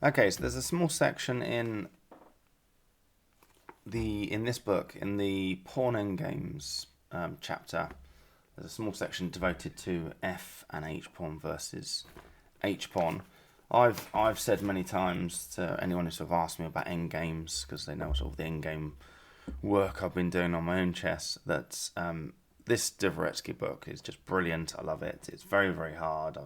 Okay, so there's a small section in this book, in the pawn endgames chapter. There's a small section devoted to F and H pawn versus H pawn. I've said many times to anyone who sort of asked me about endgames, because they know sort of the endgame work I've been doing on my own chess, that this Dvoretsky book is just brilliant. I love it. It's very, very hard.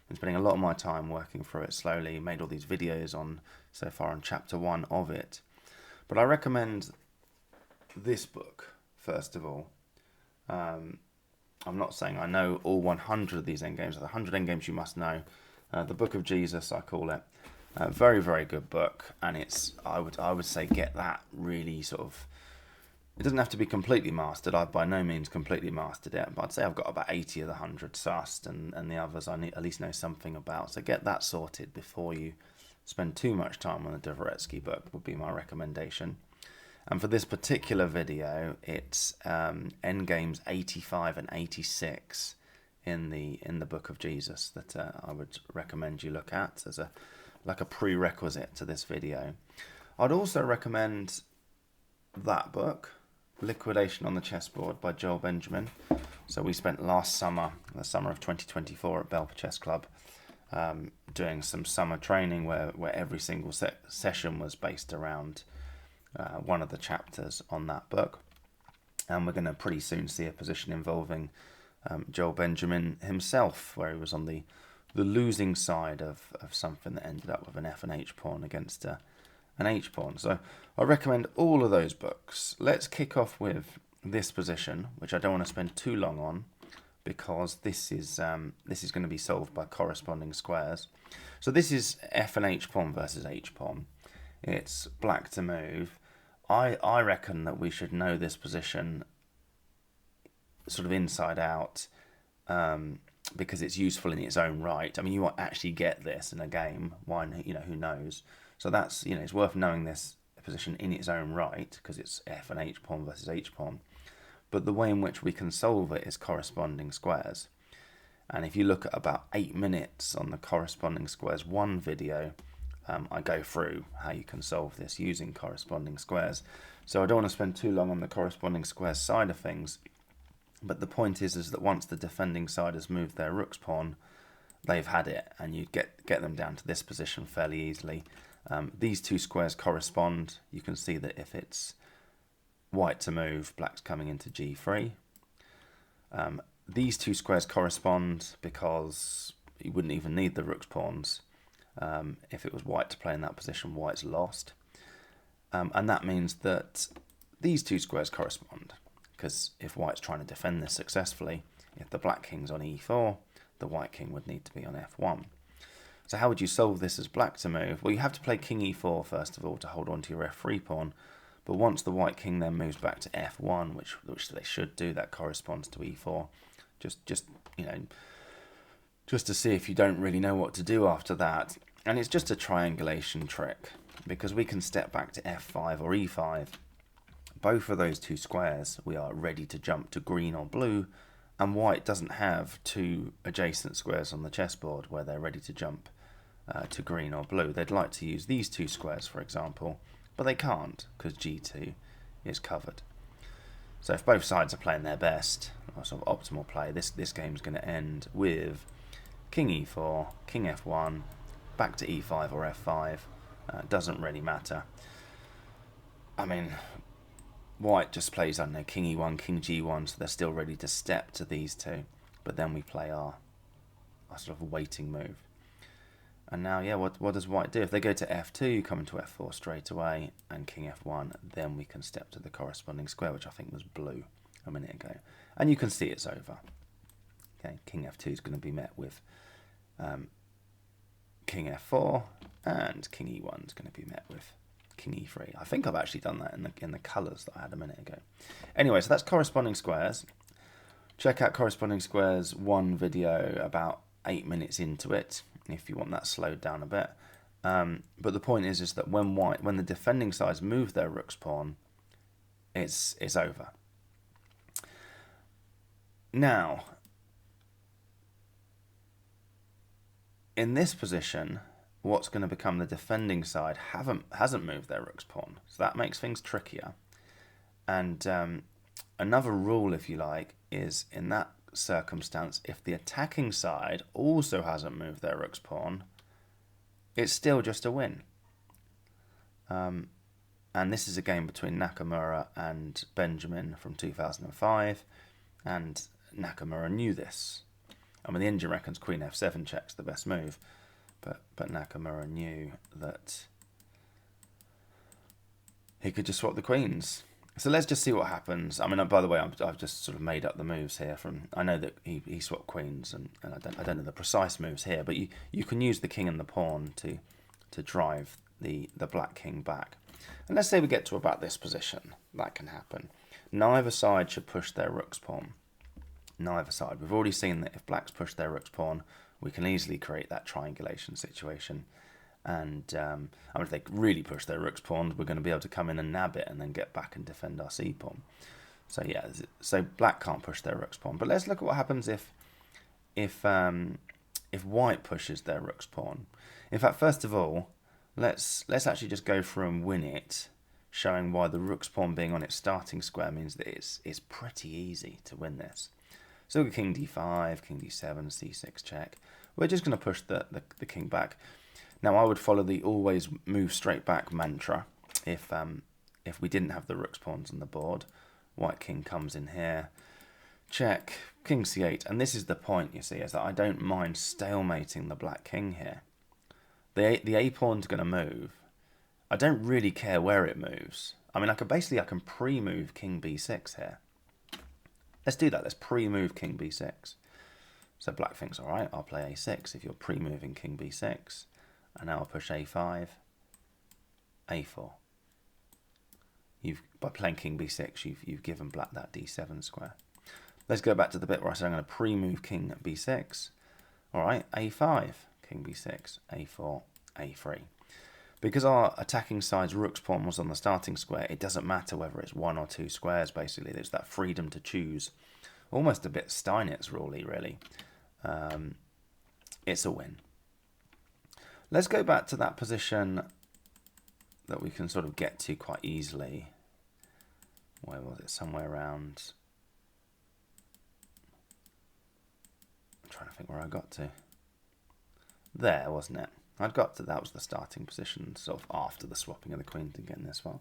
Been spending a lot of my time working through it slowly. Made all these videos on so far on chapter 1 of it. But I recommend this book first of all. I'm not saying I know all 100 of these endgames. The 100 endgames you must know. The Book of Jesus, I call it. Very, very good book, and I would say get that really sort of. It doesn't have to be completely mastered. I've by no means completely mastered it, but I'd say I've got about 80 of the 100 sussed, and the others I need, at least know something about. So get that sorted before you spend too much time on the Dvoretsky book, would be my recommendation. And for this particular video, it's endgames 85 and 86 in the Book of Jesus that I would recommend you look at as a prerequisite to this video. I'd also recommend that book, Liquidation on the Chessboard by Joel Benjamin. So we spent last summer, the summer of 2024, at Belper Chess Club, doing some summer training where every single session was based around one of the chapters on that book. And we're going to pretty soon see a position involving Joel Benjamin himself, where he was on the losing side of something that ended up with an F and H pawn against an H pawn. So I recommend all of those books. Let's kick off with this position, which I don't want to spend too long on, because this is going to be solved by corresponding squares. So this is F and H pawn versus H pawn. It's black to move. I reckon that we should know this position sort of inside out, because it's useful in its own right. I mean, you won't actually get this in a game. Why? Who knows? So that's, it's worth knowing this position in its own right, because it's F and H pawn versus H pawn. But the way in which we can solve it is corresponding squares. And if you look at about 8 minutes on the corresponding squares 1 video, I go through how you can solve this using corresponding squares. So I don't want to spend too long on the corresponding squares side of things. But the point is that once the defending side has moved their rook's pawn, they've had it, and you get them down to this position fairly easily. These two squares correspond. You can see that if it's white to move, black's coming into G3. These two squares correspond because you wouldn't even need the rook's pawns. If it was white to play in that position, white's lost. And that means that these two squares correspond, because if white's trying to defend this successfully, if the black king's on E4, the white king would need to be on F1. So how would you solve this as black to move? Well, you have to play king E4 first of all to hold on to your F3 pawn. But once the white king then moves back to F1, which they should do, that corresponds to E4. Just to see if you don't really know what to do after that. And it's just a triangulation trick, because we can step back to F5 or E5. Both of those two squares, we are ready to jump to green or blue, and white doesn't have two adjacent squares on the chessboard where they're ready to jump to green or blue. They'd like to use these two squares, for example, but they can't because G2 is covered. So if both sides are playing their best, or sort of optimal play, this game's going to end with king E4, king F1, back to E5 or F5. Doesn't really matter. I mean, white just plays, I don't know, king E1, king G1, so they're still ready to step to these two. But then we play our sort of waiting move. And now, what does white do? If they go to F2, you come into F4 straight away, and king F1, then we can step to the corresponding square, which I think was blue a minute ago. And you can see it's over. Okay, king F2 is going to be met with king F4, and king E1 is going to be met with king E3. I think I've actually done that in the colours that I had a minute ago. Anyway, so that's corresponding squares. Check out corresponding squares 1 video about 8 minutes into it, if you want that slowed down a bit. But the point is that when the defending sides move their rook's pawn, it's over. Now, in this position, what's going to become the defending side hasn't moved their rook's pawn. So that makes things trickier. And another rule, if you like, is in that circumstance, if the attacking side also hasn't moved their rook's pawn, it's still just a win. And this is a game between Nakamura and Benjamin from 2005, and Nakamura knew this. I mean, the engine reckons Queen F7 check's the best move, but Nakamura knew that he could just swap the queens. So let's just see what happens. I mean, by the way, I've just sort of made up the moves here. I know that he swapped queens, and I don't know the precise moves here, but you can use the king and the pawn to drive the black king back. And let's say we get to about this position. That can happen. Neither side should push their rook's pawn. Neither side. We've already seen that if black's pushed their rook's pawn, we can easily create that triangulation situation. And I mean, if they really push their rook's pawn, we're going to be able to come in and nab it and then get back and defend our c pawn. So yeah, so black can't push their rook's pawn. But let's look at what happens if white pushes their rook's pawn. In fact, first of all, let's actually just go through and win it, showing why the rook's pawn being on its starting square means that it's pretty easy to win this. So we've got king d5, king d7, c6 check. We're just going to push the king back. Now I would follow the always move straight back mantra if we didn't have the rook's pawns on the board. White king comes in here, check, king c8, and this is the point, you see, is that I don't mind stalemating the black king here. The a pawn's going to move. I don't really care where it moves. I mean, I can pre-move king b6 here. Let's do that. Let's pre-move king b6. So black thinks, all right, I'll play a6 if you're pre-moving king b6. And now I'll push a5, a4. By playing king b6, you've given black that d7 square. Let's go back to the bit where I said I'm going to pre-move king b6. All right, a5, king b6, a4, a3. Because our attacking side's rook's pawn was on the starting square, it doesn't matter whether it's one or two squares, basically. There's that freedom to choose. Almost a bit Steinitz rule-y, really. It's a win. Let's go back to that position that we can sort of get to quite easily. Where was it? Somewhere around... I'm trying to think where I got to. There, wasn't it? That was the starting position, sort of after the swapping of the queens again this one.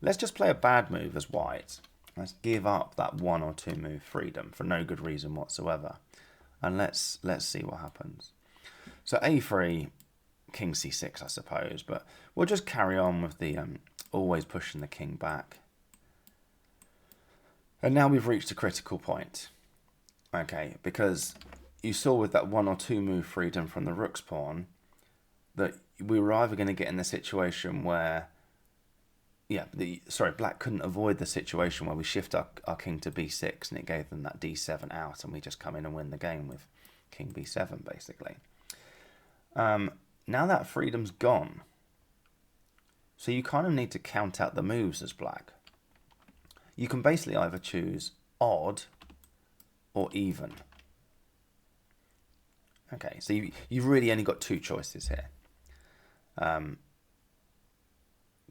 Let's just play a bad move as white. Let's give up that one or two move freedom for no good reason whatsoever. And let's see what happens. So a3, king c6, I suppose, but we'll just carry on with the always pushing the king back. And now we've reached a critical point. Okay, because you saw with that one or two move freedom from the rook's pawn that we were either going to get in the situation where, black couldn't avoid the situation where we shift our king to b6 and it gave them that d7 out and we just come in and win the game with king b7, basically. Now that freedom's gone, so you kind of need to count out the moves as black. You can basically either choose odd or even. Okay, so you've really only got two choices here.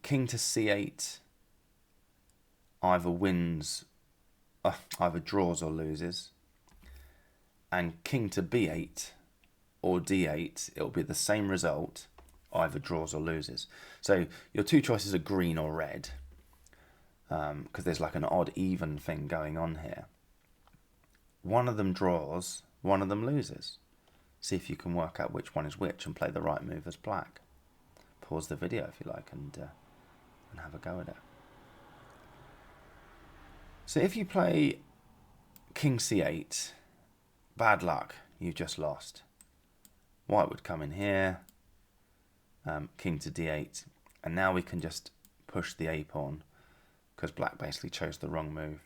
King to c8 either draws or loses, and king to b8 or d8, it'll be the same result, either draws or loses. So your two choices are green or red, because there's like an odd even thing going on here. One of them draws, one of them loses. See if you can work out which one is which and play the right move as black. Pause the video if you like and have a go at it. So if you play king c8, bad luck, you've just lost. White would come in here, king to d8, and now we can just push the a pawn because black basically chose the wrong move.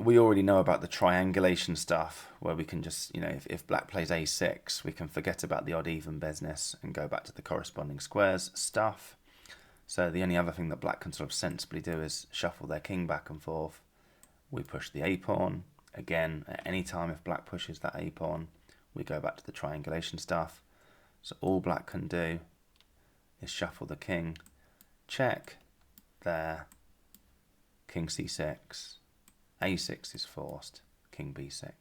We already know about the triangulation stuff where we can just, if black plays a6, we can forget about the odd even business and go back to the corresponding squares stuff. So the only other thing that black can sort of sensibly do is shuffle their king back and forth. We push the a pawn. Again, at any time if black pushes that a pawn, we go back to the triangulation stuff. So all black can do is shuffle the king, check, there, king c6, a6 is forced, king b6.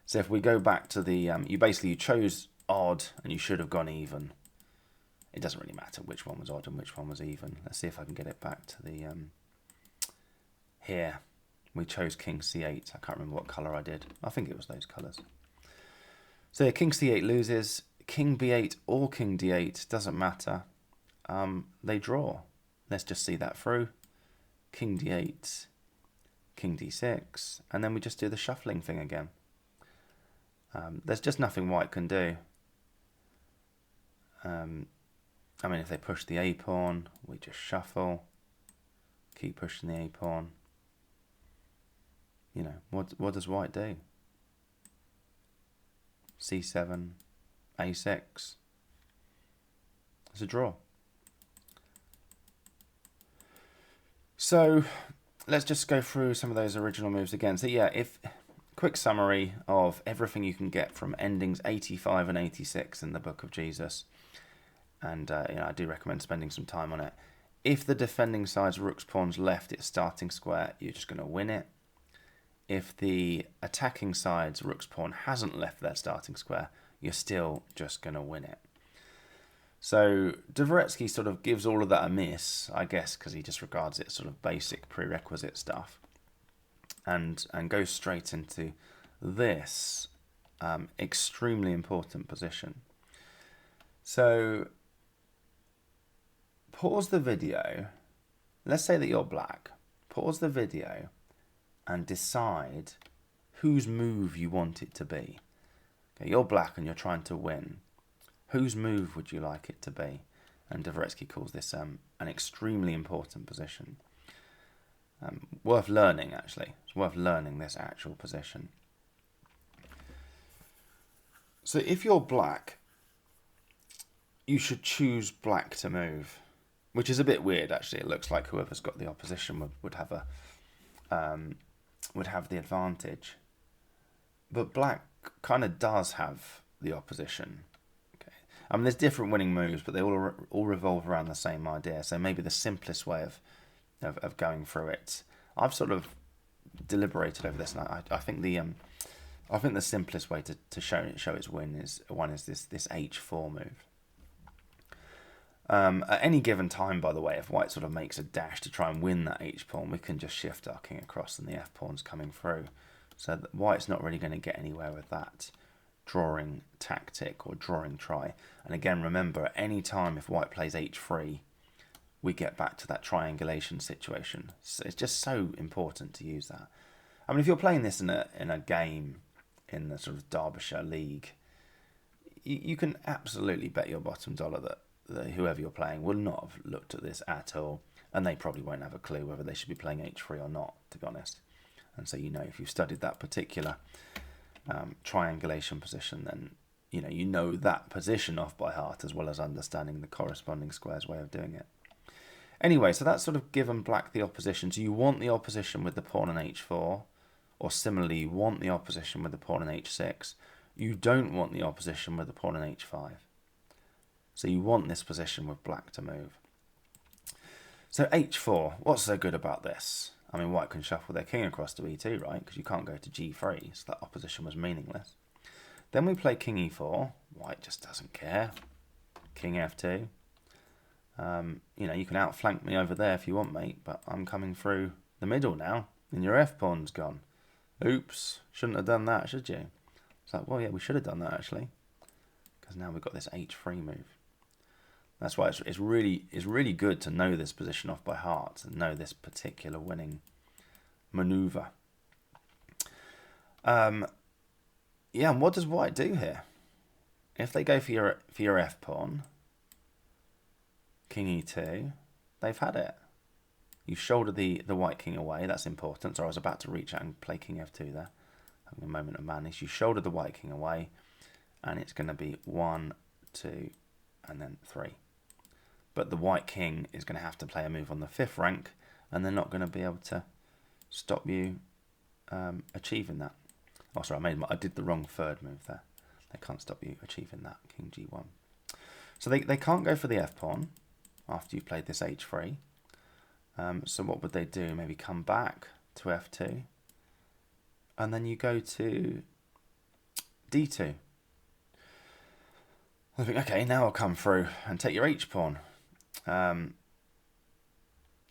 So if we go back to the, you chose odd and you should have gone even. It doesn't really matter which one was odd and which one was even. Let's see if I can get it back to the, here. We chose king c8. I can't remember what colour I did. I think it was those colours. So yeah, king c8 loses. King b8 or king d8, doesn't matter. They draw. Let's just see that through. King d8, king d6, and then we just do the shuffling thing again. There's just nothing white can do. I mean, if they push the a-pawn, we just shuffle. Keep pushing the a-pawn. You know, what does white do? c7, a6. It's a draw. So let's just go through some of those original moves again. So yeah, quick summary of everything you can get from endings 85 and 86 in the Book of Jesus. And I do recommend spending some time on it. If the defending side's rook's pawn's left its starting square, you're just going to win it. If the attacking side's rook's pawn hasn't left their starting square, you're still just going to win it. So Dvoretsky sort of gives all of that a miss, I guess, because he just regards it as sort of basic prerequisite stuff, and goes straight into this extremely important position. So pause the video. Let's say that you're black. Pause the video and decide whose move you want it to be. Okay, you're black and you're trying to win. Whose move would you like it to be? And Dvoretsky calls this an extremely important position. Worth learning, actually. It's worth learning this actual position. So if you're black, you should choose black to move, which is a bit weird, actually. It looks like whoever's got the opposition would have the advantage. But black kind of does have the opposition. Okay. I mean, there's different winning moves, but they all revolve around the same idea. So maybe the simplest way of going through it. I've sort of deliberated over this, and I think the simplest way to show its win is this h4 move. At any given time, by the way, if white sort of makes a dash to try and win that h-pawn, we can just shift our king across and the f-pawn's coming through. So that white's not really going to get anywhere with that drawing tactic or drawing try. And again, remember, at any time if white plays h3, we get back to that triangulation situation. So it's just so important to use that. I mean, if you're playing this in a game in the sort of Derbyshire League, you can absolutely bet your bottom dollar that whoever you're playing will not have looked at this at all, and they probably won't have a clue whether they should be playing h3 or not, to be honest. And so, if you've studied that particular triangulation position, then you know that position off by heart, as well as understanding the corresponding square's way of doing it. Anyway, so that's sort of given black the opposition. So you want the opposition with the pawn on h4, or similarly, you want the opposition with the pawn on h6. You don't want the opposition with the pawn on h5. So you want this position with black to move. So h4, what's so good about this? I mean, white can shuffle their king across to e2, right? Because you can't go to g3, so that opposition was meaningless. Then we play king e4. White just doesn't care. King f2. You can outflank me over there if you want, mate, but I'm coming through the middle now, and your f-pawn's gone. Oops, shouldn't have done that, should you? It's like, well, yeah, we should have done that, actually, because now we've got this h3 move. That's why it's really good to know this position off by heart and know this particular winning maneuver. And what does white do here? If they go for your f-pawn, king e2, they've had it. You shoulder the white king away. That's important. So I was about to reach out and play king f2 there, having a moment of madness. You shoulder the white king away, and it's going to be 1, 2, and then 3. But the white king is going to have to play a move on the 5th rank, and they're not going to be able to stop you achieving that. Oh, sorry, I did the wrong 3rd move there. They can't stop you achieving that, king g1. So they can't go for the f-pawn after you've played this h3. So what would they do? Maybe come back to f2. And then you go to d2. I think, okay, now I'll come through and take your h-pawn. And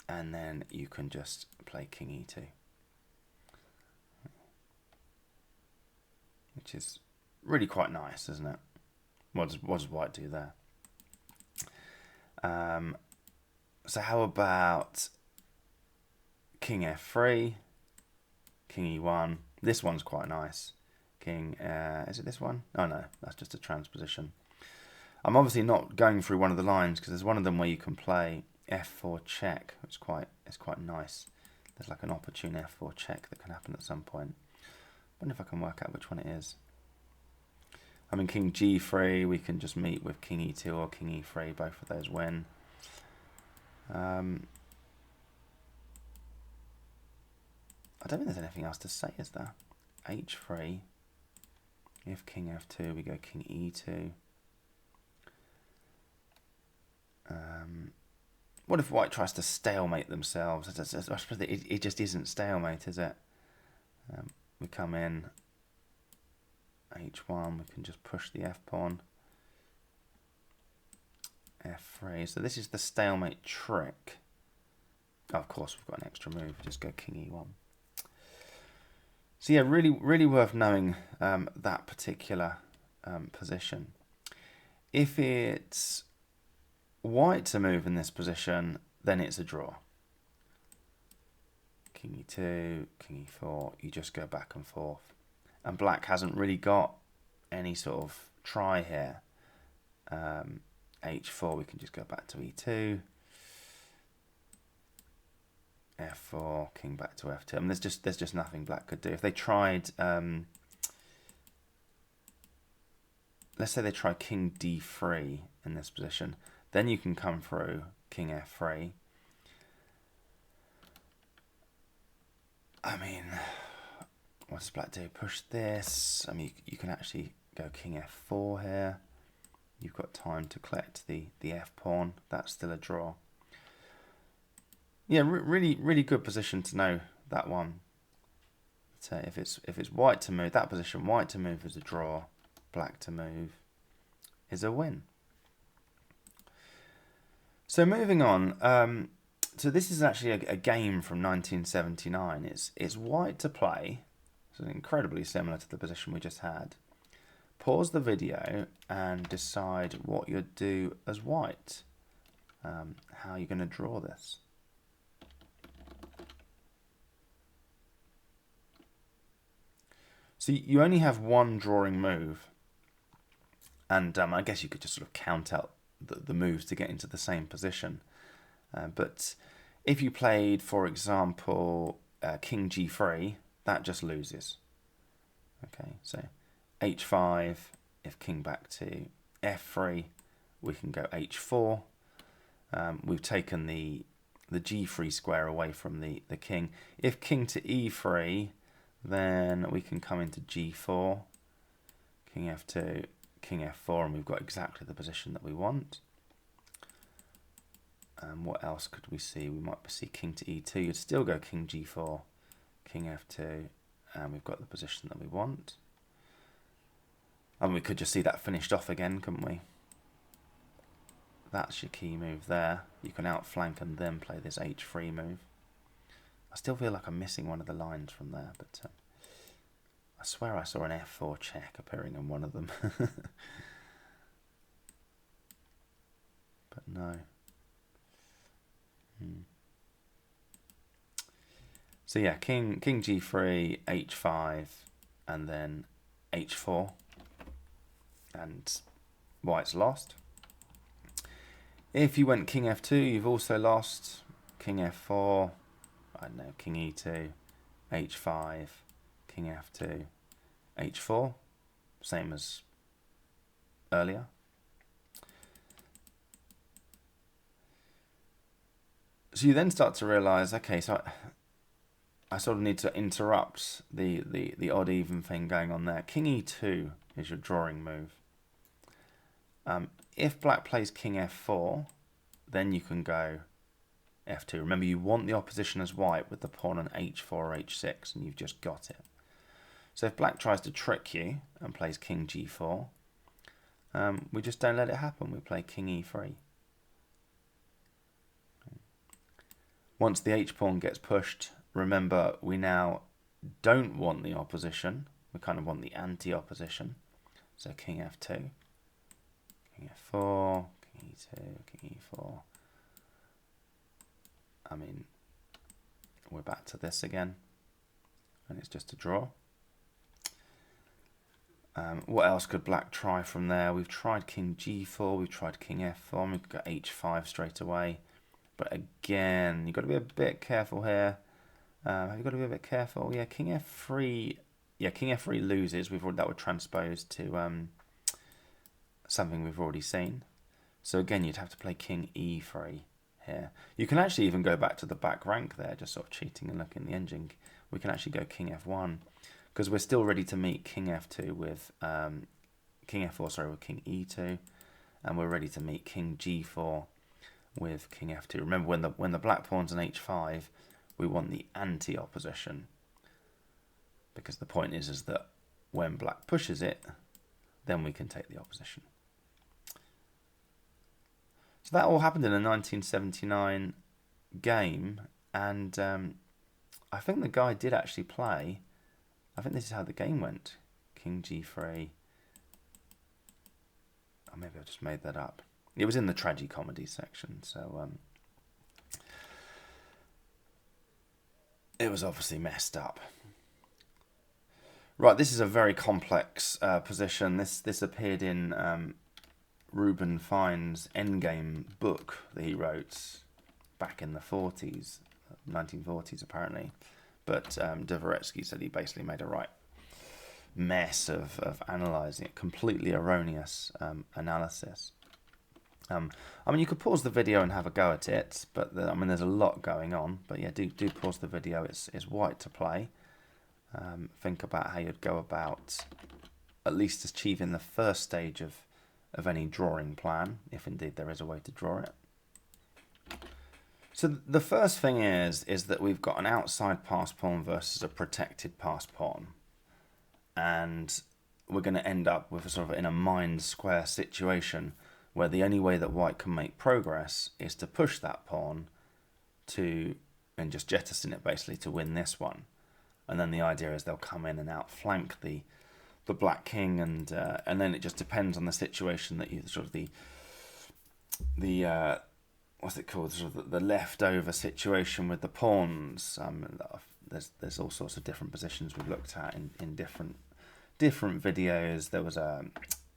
then you can just play king e2. Which is really quite nice, isn't it? What does white do there? So how about king f3, king e1? This one's quite nice. King, is it this one? Oh no, that's just a transposition. I'm obviously not going through one of the lines because there's one of them where you can play f4 check. It's quite nice. There's like an opportune f4 check that can happen at some point. I wonder if I can work out which one it is. I mean, king g3, we can just meet with king e2 or king e3. Both of those win. I don't think there's anything else to say, is there? h3. If king f2, we go king e2. What if white tries to stalemate themselves? I suppose it just isn't stalemate, is it? We come in h1, we can just push the f-pawn. f3. So this is the stalemate trick. Oh, of course, we've got an extra move. Just go king e1. So yeah, really worth knowing that particular position. If it's white to move in this position, then it's a draw. King e2, king e4, you just go back and forth. And black hasn't really got any sort of try here. h4, we can just go back to e2. f4, king back to f2. I mean, there's just nothing black could do. If they tried, let's say they try king d3 in this position, then you can come through king f3. I mean, what does black do? Push this. I mean, you can actually go king f4 here. You've got time to collect the f-pawn. That's still a draw. Yeah, really good position to know that one. So if it's white to move, that position, white to move is a draw, black to move is a win. So moving on, so this is actually a game from 1979. It's white to play, so incredibly similar to the position we just had. Pause the video and decide what you'd do as white, how you're going to draw this. So you only have one drawing move, and I guess you could just sort of count out the moves to get into the same position. But if you played, for example, king g3, that just loses. Okay, so h5, if king back to f3, we can go h4. We've taken the g3 square away from the king. If king to e3, then we can come into g4, king f2, king f4, and we've got exactly the position that we want. What else could we see? We might see king to e2. You'd still go king g4, king f2, and we've got the position that we want. And we could just see that finished off again, couldn't we? That's your key move there. You can outflank and then play this h3 move. I still feel like I'm missing one of the lines from there, but I swear I saw an f4 check appearing in one of them. But no. So yeah, king g3, h5, and then h4, and white's lost. If you went king f2, you've also lost. King f4, I don't know, king e2, h5, king f2, h4, same as earlier. So you then start to realize, okay, so I sort of need to interrupt the odd even thing going on there. King e2 is your drawing move. If black plays king f4, then you can go f2. Remember, you want the opposition as white with the pawn on h4 or h6, and you've just got it. So if black tries to trick you and plays king g4, we just don't let it happen. We play king e3. Once the h-pawn gets pushed, remember, we now don't want the opposition. We kind of want the anti-opposition. So king f2, king f4, king e2, king e4. I mean, we're back to this again, and it's just a draw. What else could black try from there? We've tried king g4, we've tried king f4, we've got h5 straight away. But again, you've got to be a bit careful here. Have you got to be a bit careful? Yeah, king f3. Yeah, king f3 loses. That would transpose to something we've already seen. So again, you'd have to play king e3 here. You can actually even go back to the back rank there, just sort of cheating and looking at the engine. We can actually go king f1 because we're still ready to meet king f2 with king f4. Sorry, with king e2, and we're ready to meet king g4 with king f2. Remember, when the black pawn's on h5, we want the anti-opposition, because the point is that when black pushes it, then we can take the opposition. So that all happened in a 1979 game, and I think the guy did actually play. I think this is how the game went. King g3. Or maybe I just made that up. It was in the tragicomedy section, so it was obviously messed up. Right, this is a very complex position. This appeared in Reuben Fine's Endgame book that he wrote back in the 40s, 1940s apparently. But Dvoretsky said he basically made a right mess of analysing it, completely erroneous analysis. I mean, you could pause the video and have a go at it, but I mean, there's a lot going on. But yeah, do pause the video. It's white to play. Think about how you'd go about at least achieving the first stage of any drawing plan, if indeed there is a way to draw it. So the first thing is that we've got an outside passed pawn versus a protected passed pawn, and we're going to end up with a sort of in a mind square situation where the only way that white can make progress is to push that pawn and just jettison it basically to win this one. And then the idea is they'll come in and outflank the black king, and then it just depends on the situation that you sort of the what's it called, sort of the leftover situation with the pawns. There's all sorts of different positions we've looked at in different videos. There was a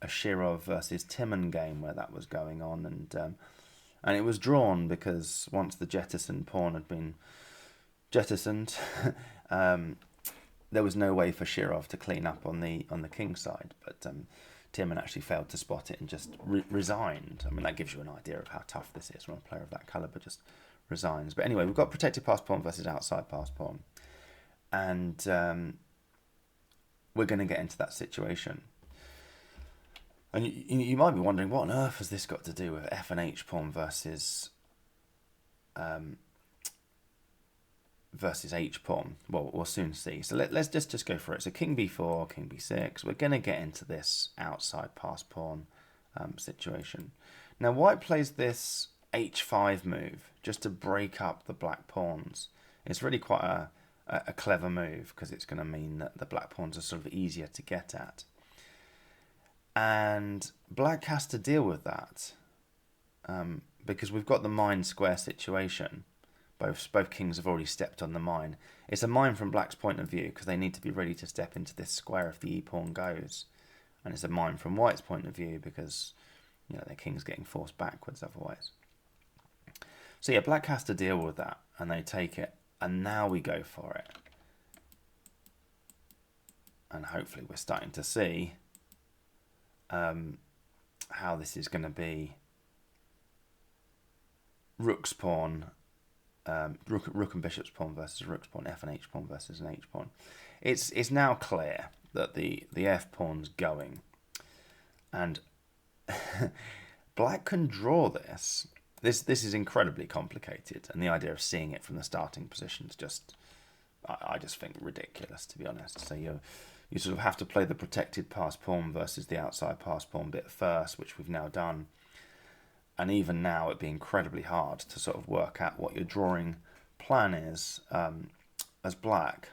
Shirov versus Timon game where that was going on, and it was drawn because once the jettison pawn had been jettisoned, there was no way for Shirov to clean up on the king side. But Timon actually failed to spot it and just resigned. I mean, that gives you an idea of how tough this is when a player of that caliber just resigns. But anyway, we've got protected passed pawn versus outside passed pawn, and we're going to get into that situation. And you might be wondering, what on earth has this got to do with f and h pawn versus h pawn? Well, we'll soon see. So let's just go for it. So king b4, king b6. We're going to get into this outside passed pawn situation. Now white plays this h5 move just to break up the black pawns. It's really quite a clever move because it's going to mean that the black pawns are sort of easier to get at. And black has to deal with that because we've got the mine square situation. Both kings have already stepped on the mine. It's a mine from black's point of view because they need to be ready to step into this square if the e-pawn goes. And it's a mine from white's point of view because their king's getting forced backwards otherwise. So yeah, black has to deal with that, and they take it. And now we go for it. And hopefully we're starting to see how this is going to be. Rook's pawn, rook and bishop's pawn versus rook's pawn, f and h pawn versus an h pawn. It's now clear that the f pawn's going. And black can draw this. This is incredibly complicated, and the idea of seeing it from the starting position is just, I just think, ridiculous, to be honest. So you sort of have to play the protected passed pawn versus the outside passed pawn bit first, which we've now done. And even now, it'd be incredibly hard to sort of work out what your drawing plan is as black.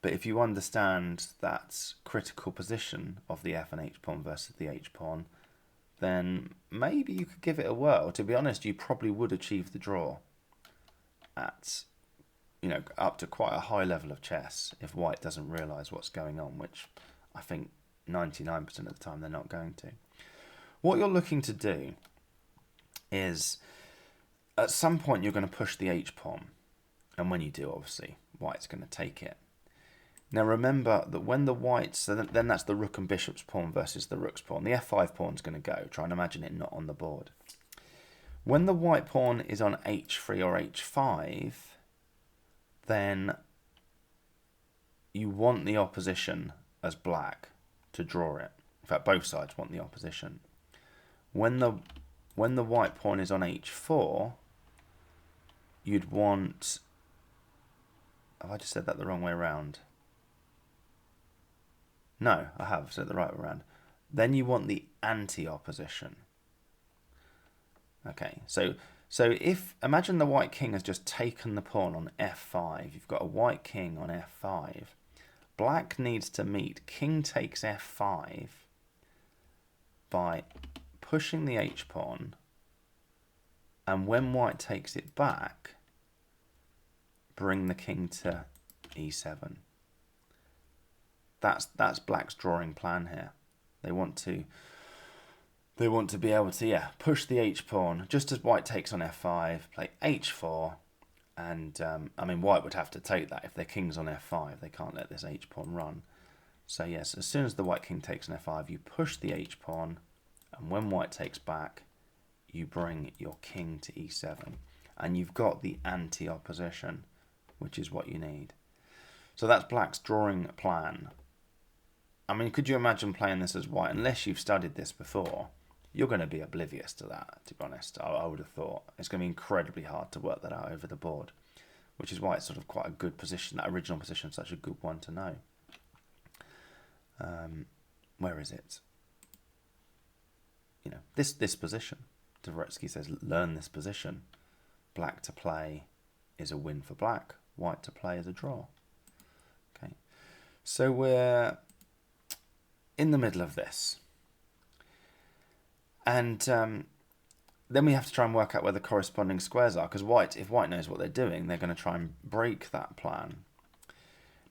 But if you understand that critical position of the f and h pawn versus the h pawn, then maybe you could give it a whirl. To be honest, you probably would achieve the draw at, up to quite a high level of chess if white doesn't realise what's going on, which I think 99% of the time they're not going to. What you're looking to do is, at some point you're going to push the h pawn, and when you do, obviously, white's going to take it. Now remember that when the whites, so then that's the rook and bishop's pawn versus the rook's pawn. The f5 pawn's going to go. Try and imagine it not on the board. When the white pawn is on h3 or h5, then you want the opposition as black to draw it. In fact, both sides want the opposition. When the white pawn is on h4, you'd want... Have I just said that the wrong way around? No, I have said it the right way around. Then you want the anti-opposition. Okay, so if, imagine the white king has just taken the pawn on f5. You've got a white king on f5. Black needs to meet king takes f5 by pushing the h pawn, and when white takes it back, bring the king to e7. That's black's drawing plan here. They want to be able to push the h pawn just as white takes on f5, play h4, and I mean white would have to take that if their king's on f5. They can't let this h pawn run. So yes, as soon as the white king takes on f5, you push the h pawn, and when white takes back, you bring your king to e7, and you've got the anti-opposition, which is what you need. So that's black's drawing plan. I mean, could you imagine playing this as white? Unless you've studied this before, you're going to be oblivious to that, to be honest. I would have thought. It's going to be incredibly hard to work that out over the board, which is why it's sort of quite a good position. That original position is such a good one to know. Where is it? This position. Dvoretsky says, learn this position. Black to play is a win for black. White to play is a draw. Okay, so we're in the middle of this, and then we have to try and work out where the corresponding squares are, because if white knows what they're doing, they're going to try and break that plan.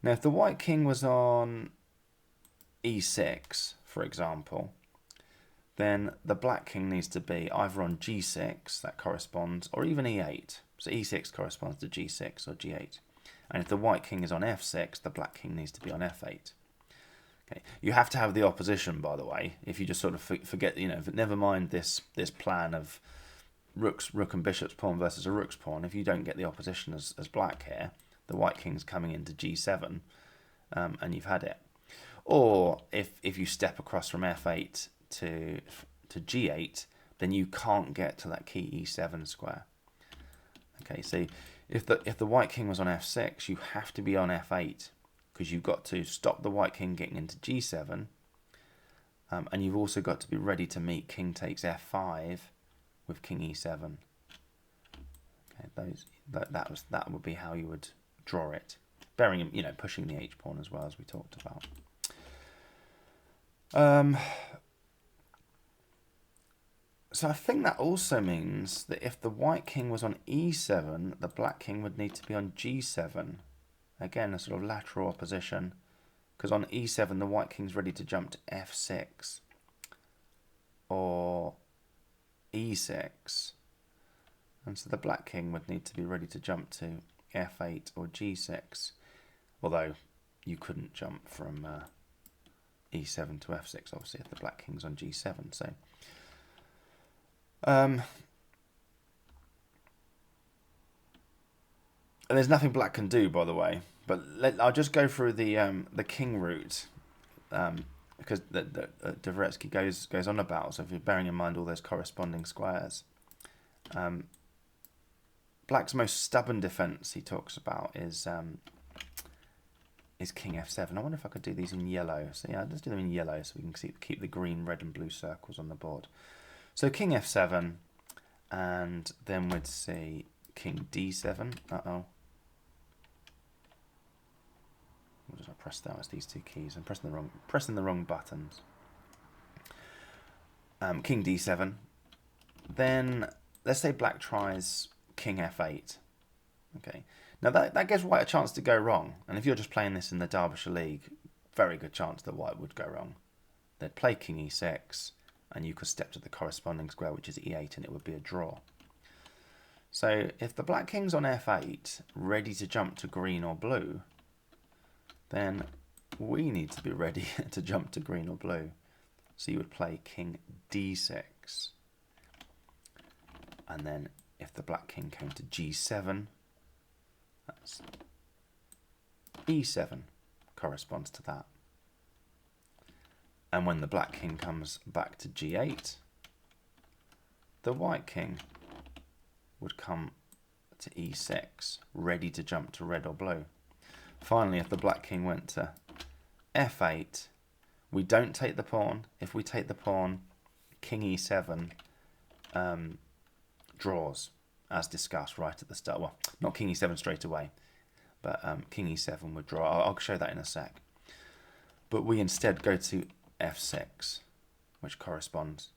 Now, if the white king was on e6, for example, then the black king needs to be either on g6, that corresponds, or even e8. So e6 corresponds to g6 or g8. And if the white king is on f6, the black king needs to be on f8. Okay. You have to have the opposition, by the way. If you just sort of forget, never mind this plan of rook and bishop's pawn versus a rook's pawn. If you don't get the opposition as black here, the white king's coming into g7, and you've had it. Or if you step across from f8 to g8, then you can't get to that key e7 square. Okay, so if the white king was on f6, you have to be on f8, because you've got to stop the white king getting into g7, and you've also got to be ready to meet king takes f5 with king e7. Okay, that would be how you would draw it, bearing pushing the h pawn as well, as we talked about. So I think that also means that if the white king was on e7, the black king would need to be on g7. Again, a sort of lateral opposition, because on e7 the white king's ready to jump to f6 or e6, and so the black king would need to be ready to jump to f8 or g6, although you couldn't jump from e7 to f6 obviously if the black king's on g7. So and there's nothing black can do, by the way. But I'll just go through the king route because Dvoretsky goes on about. So if you're bearing in mind all those corresponding squares, Black's most stubborn defense he talks about is king f7. I wonder if I could do these in yellow. So yeah, let's do them in yellow so we can keep the green, red, and blue circles on the board. So king f7, and then we'd see king d7. Uh-oh. What did I press down? It's these two keys. I'm pressing the wrong buttons. King d7. Then let's say Black tries king f8. Okay. Now that gives White a chance to go wrong. And if you're just playing this in the Derbyshire League, very good chance that White would go wrong. They'd play king e6, and you could step to the corresponding square, which is e8, and it would be a draw. So if the Black king's on f8, ready to jump to green or blue, then we need to be ready to jump to green or blue. So you would play king d6. And then if the Black king came to g7, that's e7 corresponds to that. And when the Black king comes back to g8, the White king would come to e6, ready to jump to red or blue. Finally, if the Black king went to f8, we don't take the pawn. If we take the pawn, king e7 draws, as discussed right at the start. Well, not king e7 straight away, but king e7 would draw. I'll show that in a sec. But we instead go to f6, which corresponds.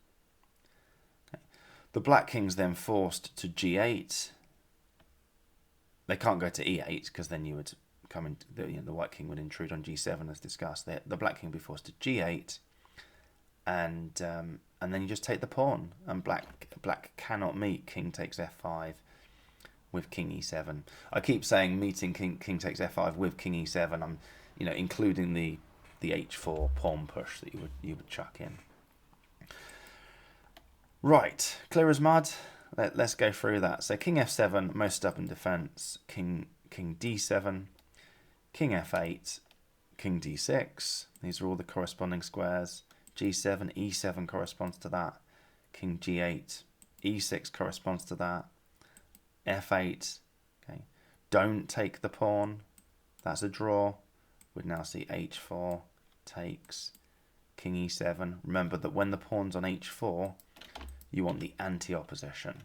Okay. The Black king's then forced to g8. They can't go to e8 because then you would come in. The White king would intrude on g7 as discussed. The Black king would be forced to g8, and then you just take the pawn. And Black cannot meet king takes f5 with king e7. I keep saying meeting king takes f5 with king e7. I'm including the h4 pawn push that you would chuck in. Right, clear as mud. Let's go through that. So king f7, most stubborn defense. King d7, king f8, king d6. These are all the corresponding squares. g7, e7 corresponds to that. King g8, e6 corresponds to that. f8. Okay, don't take the pawn. That's a draw. We'd now see h4 takes, king e7. Remember that when the pawn's on h4, you want the anti-opposition.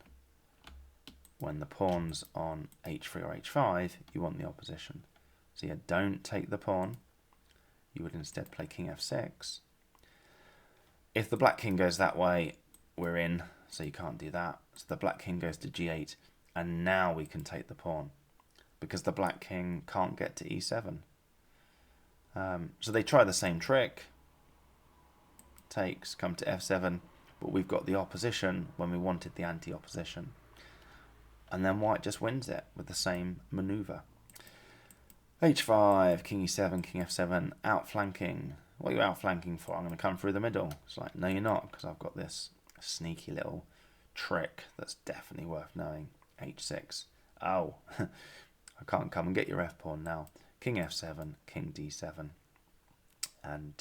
When the pawn's on h3 or h5, you want the opposition. So yeah, don't take the pawn. You would instead play king f6. If the Black king goes that way, we're in, so you can't do that. So the Black king goes to g8, and now we can take the pawn, because the Black king can't get to e7. So they try the same trick. Takes, come to f7, but we've got the opposition when we wanted the anti-opposition. And then White just wins it with the same maneuver. h5, king e7, king f7, outflanking. What are you outflanking for? I'm going to come through the middle. It's like, no, you're not, because I've got this sneaky little trick that's definitely worth knowing. h6. Oh, I can't come and get your f-pawn now. King f7, king d7. And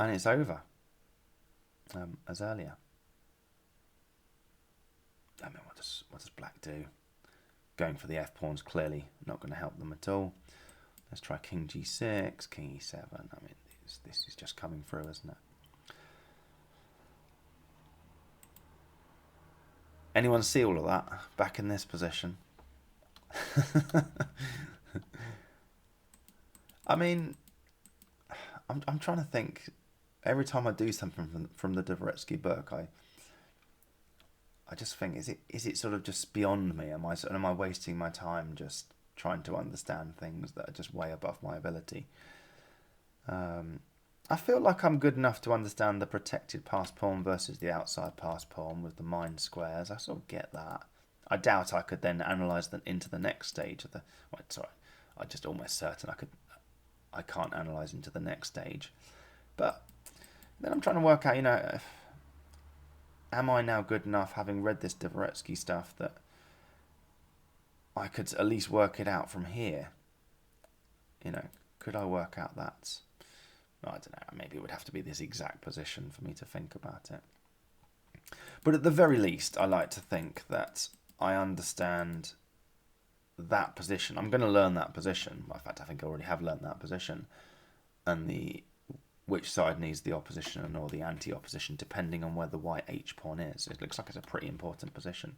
it's over, as earlier. I mean, what does Black do? Going for the f-pawn's clearly not going to help them at all. Let's try king g6, king e7. I mean, this is just coming through, isn't it? Anyone see all of that back in this position? I mean, I'm trying to think. Every time I do something from the Dvoretsky book, I just think, is it sort of just beyond me? Am I wasting my time just trying to understand things that are just way above my ability? I feel like I'm good enough to understand the protected pass pawn versus the outside pass pawn with the mined squares. I sort of get that. I doubt I could then analyse them into the next stage of the. Wait, sorry, I'm just almost certain I can't analyse into the next stage. But then I'm trying to work out, am I now good enough, having read this Dvoretsky stuff, that I could at least work it out from here? Could I work out that? I don't know, maybe it would have to be this exact position for me to think about it. But at the very least, I like to think that I understand that position. I'm going to learn that position. In fact, I think I already have learned that position. And which side needs the opposition or the anti-opposition, depending on where the white h-pawn is. It looks like it's a pretty important position.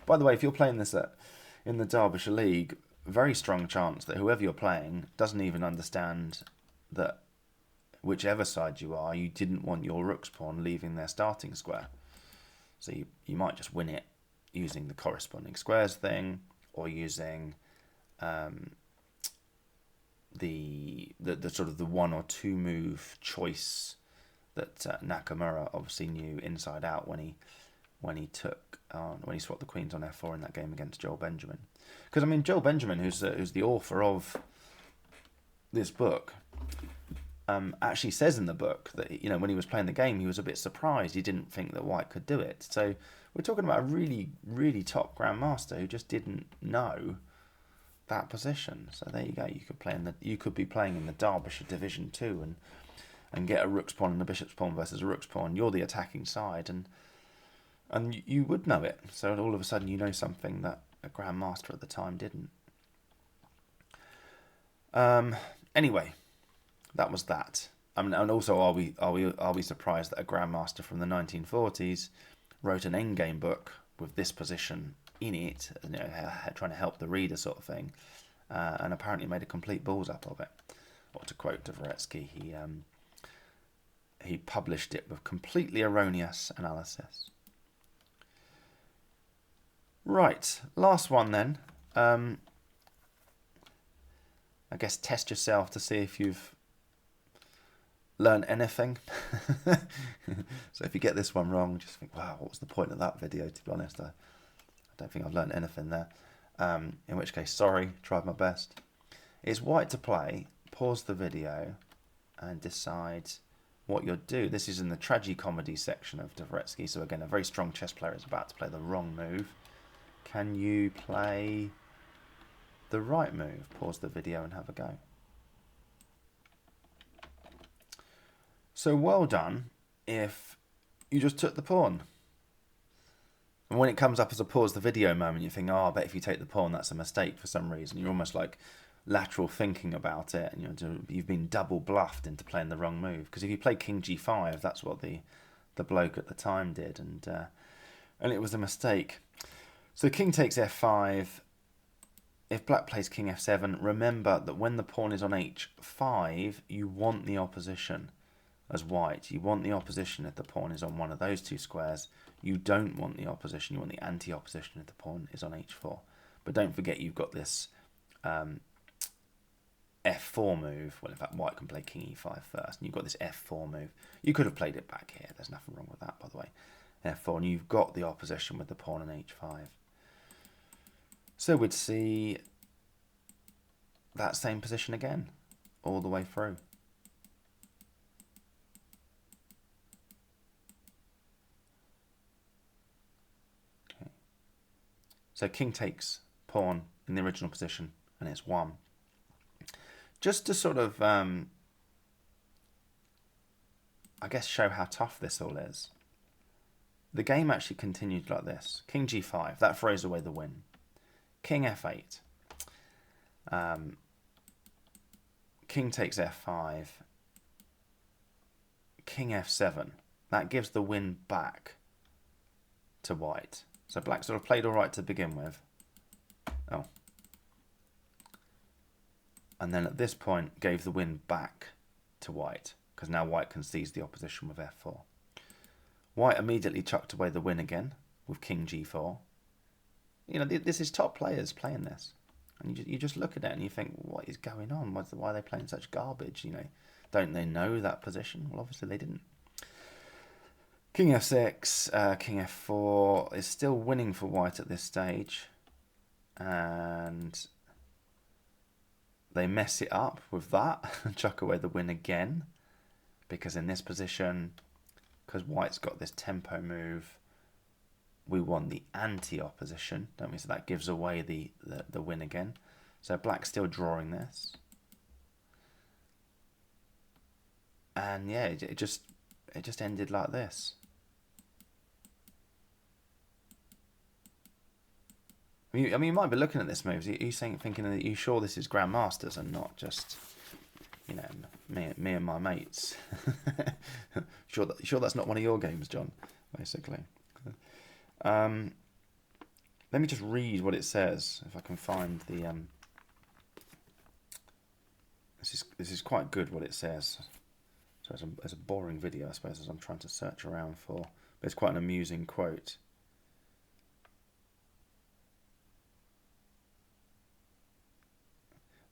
By the way, if you're playing this in the Derbyshire League, very strong chance that whoever you're playing doesn't even understand that whichever side you are, you didn't want your rook's pawn leaving their starting square. So you might just win it using the corresponding squares thing, or using the sort of the 1 or 2 move choice that Nakamura obviously knew inside out when he swapped the queens on f4 in that game against Joel Benjamin. Because I mean, Joel Benjamin, who's the author of this book, actually says in the book that when he was playing the game, he was a bit surprised. He didn't think that white could do it. So we're talking about a really, really top grandmaster who just didn't know that position. So there you go. You could be playing in the Derbyshire Division 2 and get a rook's pawn and a bishop's pawn versus a rook's pawn. You're the attacking side, and you would know it. So all of a sudden you know something that a grandmaster at the time didn't. Anyway, that was that. I mean, and also, are we surprised that a grandmaster from the 1940s wrote an endgame book with this position in it, trying to help the reader, sort of thing, and apparently made a complete balls up of it. Or to quote Dvoretsky, he published it with completely erroneous analysis. Right, last one then. I guess test yourself to see if you've learn anything. So if you get this one wrong, just think, wow, what was the point of that video? To be honest, I don't think I've learned anything there. In which case, sorry, tried my best. It's white to play. Pause the video and decide what you'll do. This is in the tragicomedy section of Dvoretsky. So again, a very strong chess player is about to play the wrong move. Can you play the right move? Pause the video and have a go. So well done if you just took the pawn. And when it comes up as a pause the video moment, you think, oh, I bet if you take the pawn, that's a mistake for some reason. You're almost like lateral thinking about it, and you've been double bluffed into playing the wrong move. Because if you play King G5, that's what the bloke at the time did, and it was a mistake. So King takes F5. If black plays King F7, remember that when the pawn is on H5, you want the opposition as white. You want the opposition if the pawn is on one of those two squares. You don't want the opposition. You want the anti-opposition if the pawn is on H4. But don't forget you've got this F4 move. Well, in fact, white can play King E5 first. And you've got this F4 move. You could have played it back here. There's nothing wrong with that, by the way. F4, and you've got the opposition with the pawn on H5. So we'd see that same position again, all the way through. Okay. So king takes pawn in the original position, and it's 1. Just to sort of, I guess, show how tough this all is. The game actually continued like this. King G5, that throws away the win. King F8. King takes F5. King F7. That gives the win back to white. So black sort of played all right to begin with. Oh. And then at this point gave the win back to white, because now white can seize the opposition with F4. White immediately chucked away the win again with King G4. You know, this is top players playing this. And you just look at it and you think, what is going on? Why are they playing such garbage? You know, don't they know that position? Well, obviously they didn't. King F6, King F4 is still winning for white at this stage. And they mess it up with that and chuck away the win again. Because in this position, because white's got this tempo move, we want the anti-opposition, don't we? So that gives away the win again. So black's still drawing this. And yeah, it just ended like this. I mean, you might be looking at this move. Are you thinking that you sure this is Grandmasters and not just, you know, me and my mates? Sure that's not one of your games, John. Basically. Let me just read what it says if I can find the. This is quite good what it says. So it's a boring video, I suppose, as I'm trying to search around for. But it's quite an amusing quote.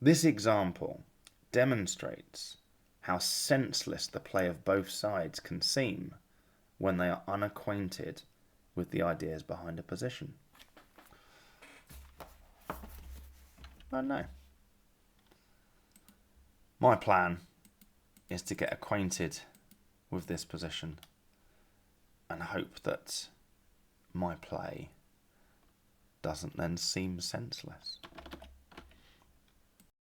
This example demonstrates how senseless the play of both sides can seem when they are unacquainted with the ideas behind a position. I don't know. My plan is to get acquainted with this position and hope that my play doesn't then seem senseless.